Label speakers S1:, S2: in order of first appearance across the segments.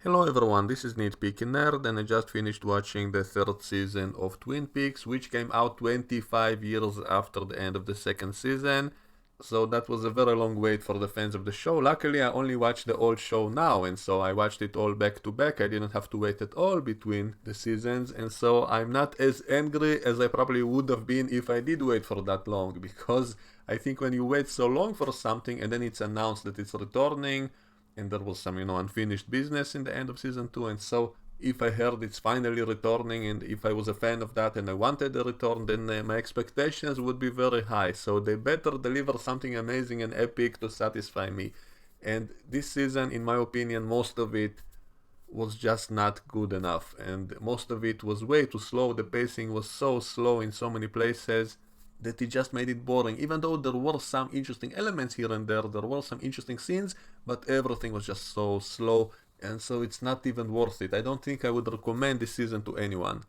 S1: Hello everyone, this is Nitpicking Nerd and I just finished watching the third season of Twin Peaks, which came out 25 years after the end of the second season. So that was a very long wait for the fans of the show. Luckily, I only watched the old show now, and so I watched it all back to back. I didn't have to wait at all between the seasons, and so I'm not as angry as I probably would have been if I did wait for that long, because I think when you wait so long for something and then it's announced that it's returning, and there was some unfinished business in the end of season 2, and so if I heard it's finally returning and if I was a fan of that and I wanted a return, then my expectations would be very high, so they better deliver something amazing and epic to satisfy me. And this season, in my opinion, most of it was just not good enough, and most of it was way too slow. The pacing was so slow in so many places that it just made it boring. Even though there were some interesting elements here and there were some interesting scenes, but everything was just so slow, and so it's not even worth it. I don't think I would recommend this season to anyone.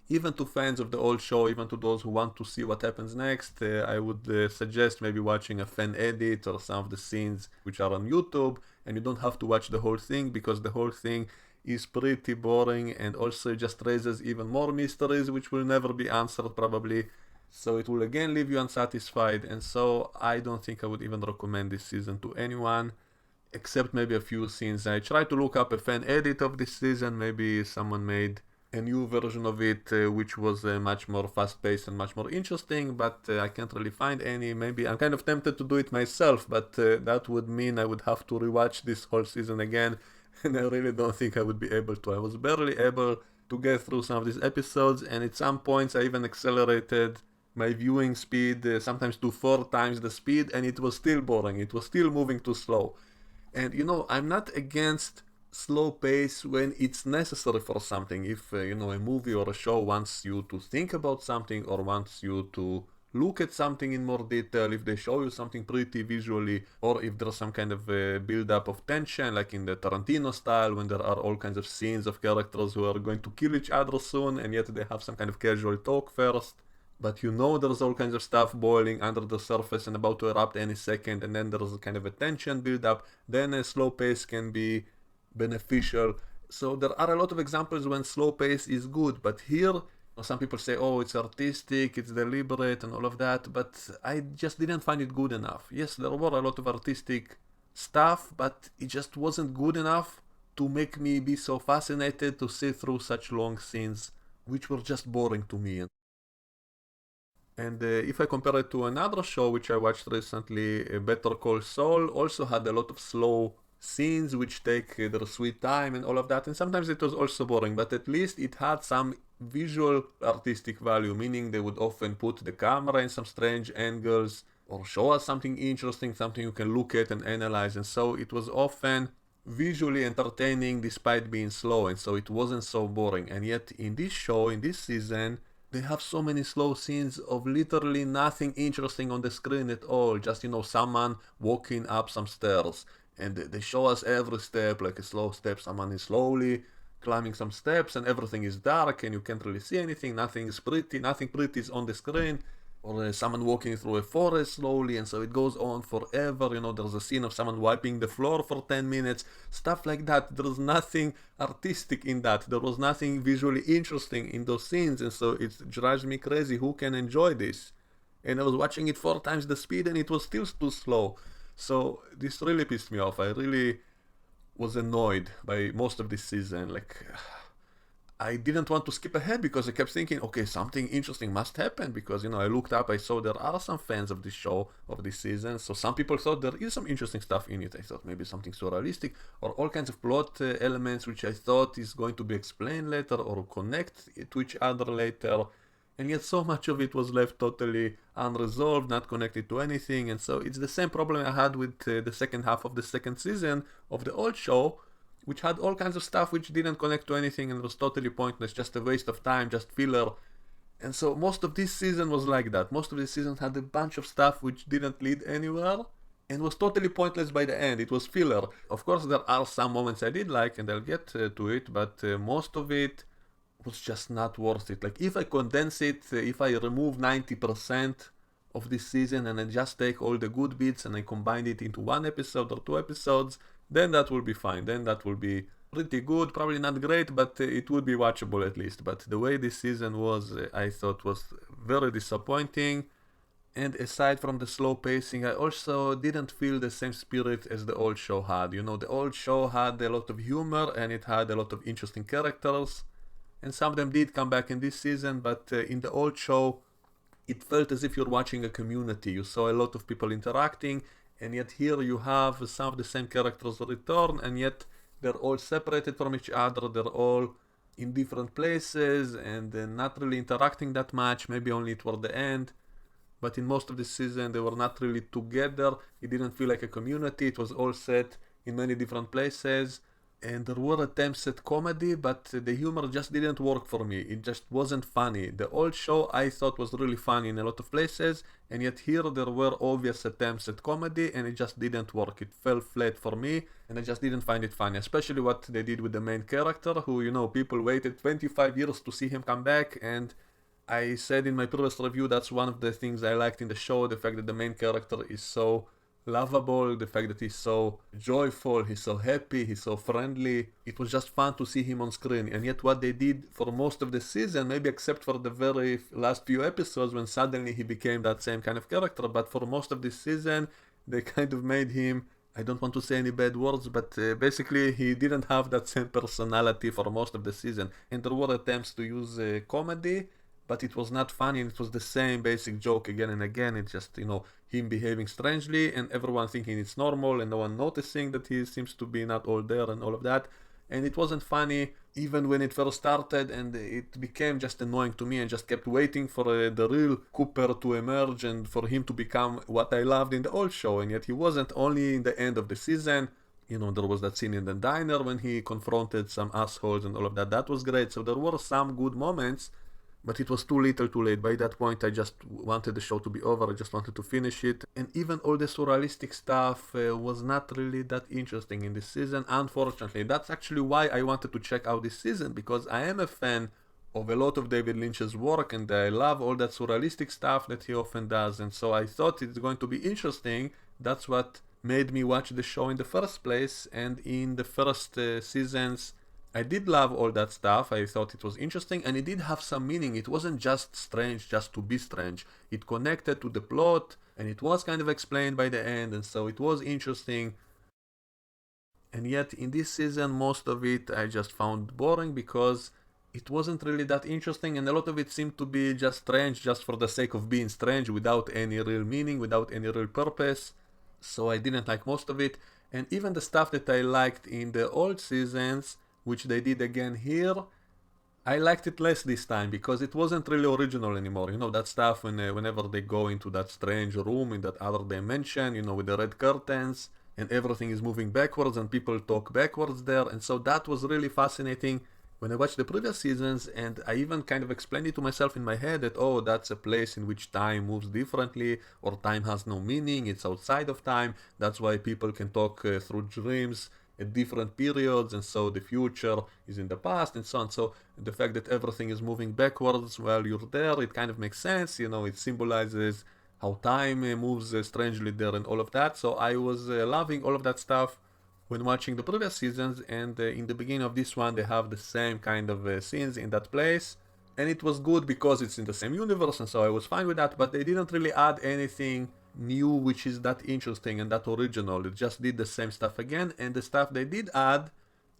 S1: Even to fans of the old show, even to those who want to see what happens next, I would suggest maybe watching a fan edit or some of the scenes which are on YouTube, and you don't have to watch the whole thing because the whole thing is pretty boring and also just raises even more mysteries which will never be answered probably. So it will again leave you unsatisfied, and so I don't think I would even recommend this season to anyone, except maybe a few scenes. I tried to look up a fan edit of this season, maybe someone made a new version of it which was much more fast-paced and much more interesting, but I can't really find any. Maybe I'm kind of tempted to do it myself, but that would mean I would have to rewatch this whole season again, and I really don't think I would be able to. I was barely able to get through some of these episodes, and at some points I even accelerated my viewing speed sometimes to 4 times the speed, and it was still boring. It was still moving too slow. And I'm not against slow pace when it's necessary for something. If a movie or a show wants you to think about something or wants you to look at something in more detail, if they show you something pretty visually, or if there's some kind of build up of tension, like in the Tarantino style, when there are all kinds of scenes of characters who are going to kill each other soon, and yet they have some kind of casual talk first, but there's all kinds of stuff boiling under the surface and about to erupt any second, and then there's a kind of a tension build up, then a slow pace can be beneficial. So there are a lot of examples when slow pace is good, but here some people say, oh, it's artistic, it's deliberate and all of that, but I just didn't find it good enough. Yes, there were a lot of artistic stuff, but it just wasn't good enough to make me be so fascinated to see through such long scenes which were just boring to me. And if I compare it to another show which I watched recently, Better Call Saul, also had a lot of slow scenes which take their sweet time and all of that, and sometimes it was also boring, but at least it had some visual artistic value, meaning they would often put the camera in some strange angles or show us something interesting, something you can look at and analyze, and so it was often visually entertaining despite being slow, and so it wasn't so boring. And yet in this show, in this season, they have so many slow scenes of literally nothing interesting on the screen at all. Just, someone walking up some stairs. And they show us every step, like a slow step. Someone is slowly climbing some steps and everything is dark and you can't really see anything. Nothing pretty is on the screen. Or someone walking through a forest slowly, and so it goes on forever. There's a scene of someone wiping the floor for 10 minutes, stuff like that. There's nothing artistic in that. There was nothing visually interesting in those scenes, and so it drives me crazy. Who can enjoy this? And I was watching it 4 times the speed, and it was still too slow. So this really pissed me off. I really was annoyed by most of this season. Like, I didn't want to skip ahead because I kept thinking, okay, something interesting must happen because, I looked up, I saw there are some fans of this show, of this season, so some people thought there is some interesting stuff in it. I thought maybe something surrealistic or all kinds of plot elements which I thought is going to be explained later or connect to each other later, and yet so much of it was left totally unresolved, not connected to anything, and so it's the same problem I had with the second half of the second season of the old show, which had all kinds of stuff which didn't connect to anything and was totally pointless, just a waste of time, just filler. And so most of this season was like that. Most of this season had a bunch of stuff which didn't lead anywhere and was totally pointless by the end. It was filler. Of course, there are some moments I did like, and I'll get to it, but most of it was just not worth it. Like, if I condense it, if I remove 90% of this season and I just take all the good bits and I combine it into one episode or 2 episodes, then that will be fine. Then that will be pretty good, probably not great, but it would be watchable at least. But the way this season was, I thought was very disappointing. And aside from the slow pacing, I also didn't feel the same spirit as the old show had. You know, the old show had a lot of humor and it had a lot of interesting characters. And some of them did come back in this season, but in the old show, it felt as if you're watching a community. You saw a lot of people interacting, and yet here you have some of the same characters return, and yet they're all separated from each other. They're all in different places and not really interacting that much, maybe only toward the end. But in most of the season, they were not really together. It didn't feel like a community. It was all set in many different places. And there were attempts at comedy, but the humor just didn't work for me. It just wasn't funny. The old show I thought was really funny in a lot of places, and yet here there were obvious attempts at comedy, and it just didn't work. It fell flat for me, and I just didn't find it funny. Especially what they did with the main character, who, you know, people waited 25 years to see him come back, and I said in my previous review that's one of the things I liked in the show, the fact that the main character is so lovable, the fact that he's so joyful, he's so happy, he's so friendly. It was just fun to see him on screen. And yet what they did for most of the season, maybe except for the very last few episodes when suddenly he became that same kind of character, but for most of this season they kind of made him, I don't want to say any bad words, but basically he didn't have that same personality for most of the season. And there were attempts to use comedy, but it was not funny, and it was the same basic joke again and again. It's just, you know, him behaving strangely and everyone thinking it's normal and no one noticing that he seems to be not all there and all of that. And it wasn't funny even when it first started, and it became just annoying to me and just kept waiting for the real Cooper to emerge and for him to become what I loved in the old show. And yet he wasn't. Only in the end of the season, you know, there was that scene in the diner when he confronted some assholes and all of that. That was great. So there were some good moments, but it was too little too late. By that point I just wanted the show to be over. I just wanted to finish it. And even all the surrealistic stuff was not really that interesting in this season, unfortunately. That's actually why I wanted to check out this season, because I am a fan of a lot of David Lynch's work and I love all that surrealistic stuff that he often does, and so I thought it's going to be interesting. That's what made me watch the show in the first place. And in the first seasons I did love all that stuff. I thought it was interesting and it did have some meaning. It wasn't just strange just to be strange. It connected to the plot and it was kind of explained by the end, and so it was interesting. And yet in this season most of it I just found boring because it wasn't really that interesting, and a lot of it seemed to be just strange just for the sake of being strange without any real meaning, without any real purpose. So I didn't like most of it. And even the stuff that I liked in the old seasons, which they did again here, I liked it less this time because it wasn't really original anymore. You know, that stuff whenever they go into that strange room in that other dimension, you know, with the red curtains and everything is moving backwards and people talk backwards there. And so that was really fascinating when I watched the previous seasons, and I even kind of explained it to myself in my head that, oh, that's a place in which time moves differently, or time has no meaning, it's outside of time. That's why people can talk through dreams at different periods, and so the future is in the past and so on. So the fact that everything is moving backwards while you're there, it kind of makes sense. You know, it symbolizes how time moves strangely there and all of that. So I was loving all of that stuff when watching the previous seasons, and in the beginning of this one they have the same kind of scenes in that place, and it was good because it's in the same universe, and so I was fine with that. But they didn't really add anything new which is that interesting and that original. It just did the same stuff again, and the stuff they did add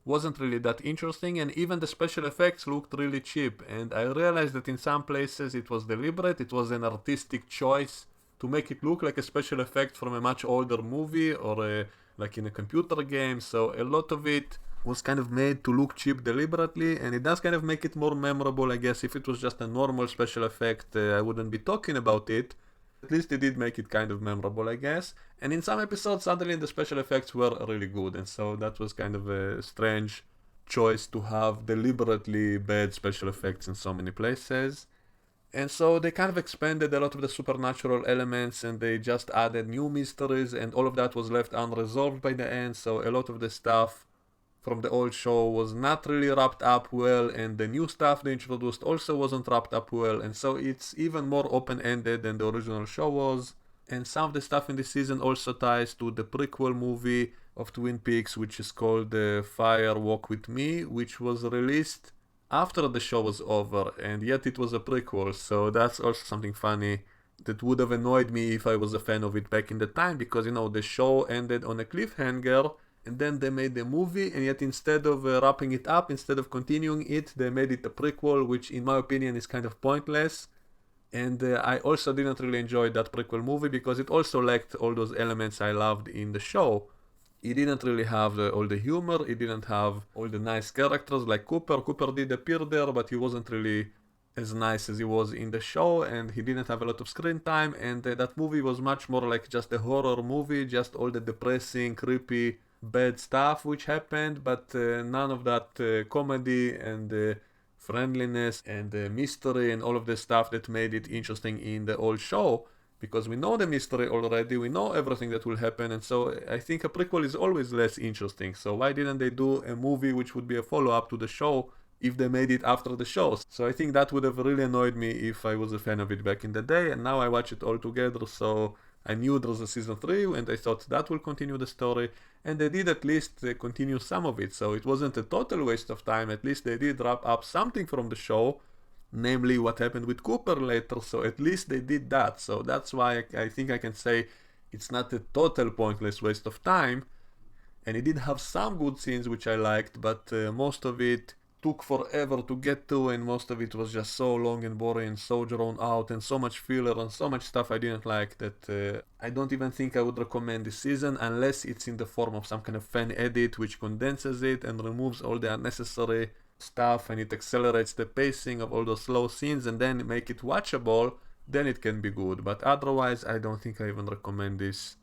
S1: wasn't really that interesting, and even the special effects looked really cheap. And I realized that in some places it was deliberate, it was an artistic choice to make it look like a special effect from a much older movie or like in a computer game. So a lot of it was kind of made to look cheap deliberately, and it does kind of make it more memorable, I guess. If it was just a normal special effect, I wouldn't be talking about it. At least they did make it kind of memorable, I guess. And in some episodes, suddenly the special effects were really good, and so that was kind of a strange choice to have deliberately bad special effects in so many places. And so they kind of expanded a lot of the supernatural elements, and they just added new mysteries, and all of that was left unresolved by the end. So a lot of the stuff from the old show was not really wrapped up well, and the new stuff they introduced also wasn't wrapped up well, and so it's even more open-ended than the original show was. And some of the stuff in this season also ties to the prequel movie of Twin Peaks, which is called Fire Walk With Me, which was released after the show was over, and yet it was a prequel, so that's also something funny that would have annoyed me if I was a fan of it back in the time, because the show ended on a cliffhanger, and then they made the movie, and yet instead of wrapping it up, instead of continuing it, they made it a prequel, which in my opinion is kind of pointless. And I also didn't really enjoy that prequel movie because it also lacked all those elements I loved in the show. It didn't really have all the humor, it didn't have all the nice characters like Cooper. Cooper did appear there, but he wasn't really as nice as he was in the show, and he didn't have a lot of screen time, and that movie was much more like just a horror movie, just all the depressing, creepy, bad stuff which happened, but none of that comedy and friendliness and mystery and all of the stuff that made it interesting in the old show, because we know the mystery already, we know everything that will happen, and so I think a prequel is always less interesting. So why didn't they do a movie which would be a follow-up to the show if they made it after the show? So I think that would have really annoyed me if I was a fan of it back in the day, and now I watch it all together, so I knew there was a season 3, and I thought that will continue the story, and they did at least continue some of it, so it wasn't a total waste of time. At least they did wrap up something from the show, namely what happened with Cooper later, so at least they did that. So that's why I think I can say it's not a total pointless waste of time, and it did have some good scenes which I liked, but most of it took forever to get to, and most of it was just so long and boring and so drawn out and so much filler and so much stuff I didn't like that I don't even think I would recommend this season unless it's in the form of some kind of fan edit which condenses it and removes all the unnecessary stuff, and it accelerates the pacing of all those slow scenes and then make it watchable. Then it can be good, but otherwise I don't think I even recommend this.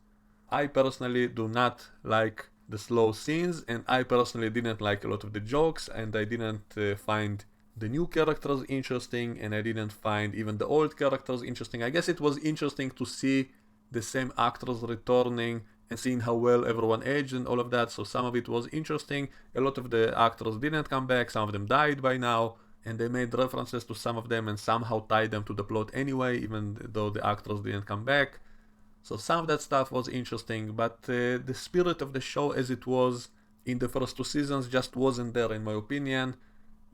S1: I personally do not like the slow scenes, and I personally didn't like a lot of the jokes, and I didn't find the new characters interesting, and I didn't find even the old characters interesting. I guess it was interesting to see the same actors returning and seeing how well everyone aged and all of that, so some of it was interesting. A lot of the actors didn't come back, some of them died by now, and they made references to some of them and somehow tied them to the plot anyway, even though the actors didn't come back. So some of that stuff was interesting, but the spirit of the show as it was in the first 2 seasons just wasn't there in my opinion.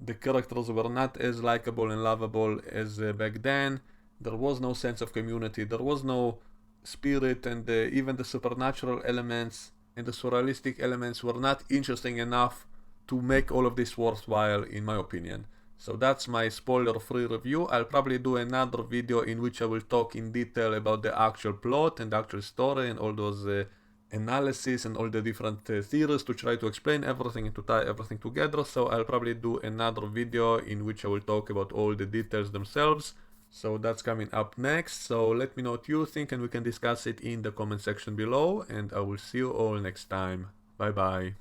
S1: The characters were not as likable and lovable as back then. There was no sense of community, there was no spirit, and even the supernatural elements and the surrealistic elements were not interesting enough to make all of this worthwhile in my opinion. So that's my spoiler-free review. I'll probably do another video in which I will talk in detail about the actual plot and the actual story and all those analysis and all the different theories to try to explain everything and to tie everything together. So I'll probably do another video in which I will talk about all the details themselves. So that's coming up next. So let me know what you think and we can discuss it in the comment section below, and I will see you all next time. Bye bye.